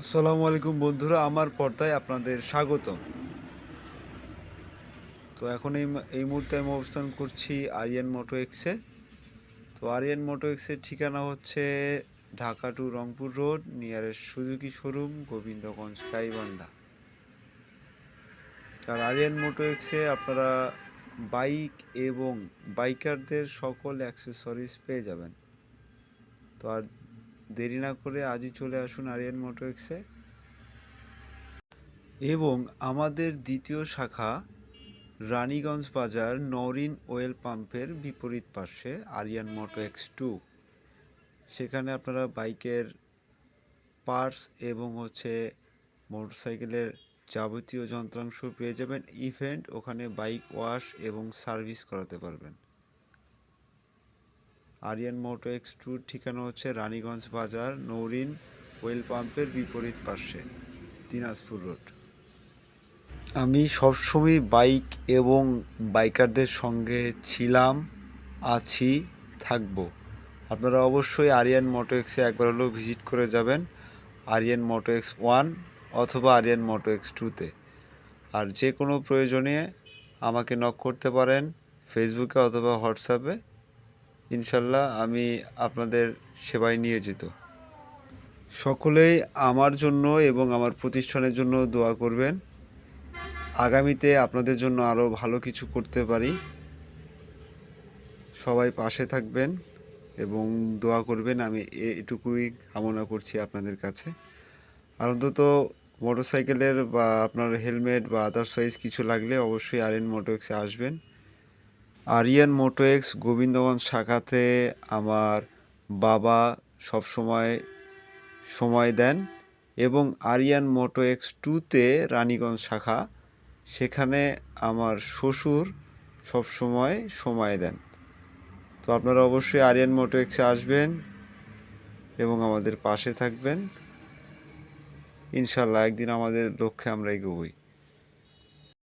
আসসালামু আলাইকুম বন্ধুরা, আমার পর্দায় আপনাদের স্বাগতম। তো এখন এই মুহূর্তে আমি অবস্থান করছি আরিয়ান মোটো এক্সে। তো আরিয়ান মোটো এক্সের ঠিকানা হচ্ছে Dhaka to Rangpur road, nearest Suzuki showroom, Gobindaganj, Gaibandha. আর আরিয়ান মোটো এক্সে আপনারা বাইক এবং বাইকারদের সকল অ্যাক্সেসরিজ পেয়ে যাবেন। তো আর দেরি না করে আজই চলে আসুন আরিয়ান মোটো এক্সে। এবং আমাদের দ্বিতীয় শাখা রানীগঞ্জ বাজার নওরিন ওয়েল পাম্পের বিপরীত পার্শ্বে আরিয়ান মোটো X2। সেখানে আপনারা বাইকের পার্টস এবং মোটরসাইকেলের যাবতীয় যন্ত্রাংশ পেয়ে যাবেন। ইভেন্ট ওখানে বাইক ওয়াশ এবং সার্ভিস করাতে পারবেন। আরিয়ান মোটো X2 ঠিকানা হচ্ছে রানীগঞ্জ বাজার নওরিন ওয়েল পাম্পের বিপরীত পার্শ্বে, দিনাজপুর রোড। আমি সবসময় বাইক এবং বাইকারদের সঙ্গে ছিলাম, আছি, থাকবো। আপনারা অবশ্যই আরিয়ান মোটো এক্সে একবার হলেও ভিজিট করে যাবেন, আরিয়ান মোটো X1 অথবা আরিয়ান মোটো X2-তে। আর যে কোনো প্রয়োজনে আমাকে নক করতে পারেন ফেসবুকে অথবা হোয়াটসঅ্যাপে। ইনশাল্লাহ আমি আপনাদের সেবায় নিয়োজিত। সকলেই আমার জন্য এবং আমার প্রতিষ্ঠানের জন্য দোয়া করবেন। আগামীতে আপনাদের জন্য আরও ভালো কিছু করতে পারি। সবাই পাশে থাকবেন এবং দোয়া করবেন, আমি এটুকুই কামনা করছি আপনাদের কাছে। আর অন্তত মোটরসাইকেলের বা আপনার হেলমেট বা আদার্সওয়াইজ কিছু লাগলে অবশ্যই আরিয়ান মোটো এক্সে আসবেন। আরিয়ান মোটো এক্স গোবিন্দগঞ্জ শাখাতে আমার বাবা সবসময় সময় দেন, এবং আরিয়ান মোটো X2-তে রানীগঞ্জ শাখা, সেখানে আমার শ্বশুর সবসময় সময় দেন। তো আপনারা অবশ্যই আরিয়ান মোটো এক্সে আসবেন এবং আমাদের পাশে থাকবেন। ইনশাল্লাহ একদিন আমাদের লক্ষ্যে আমরা এগোবই।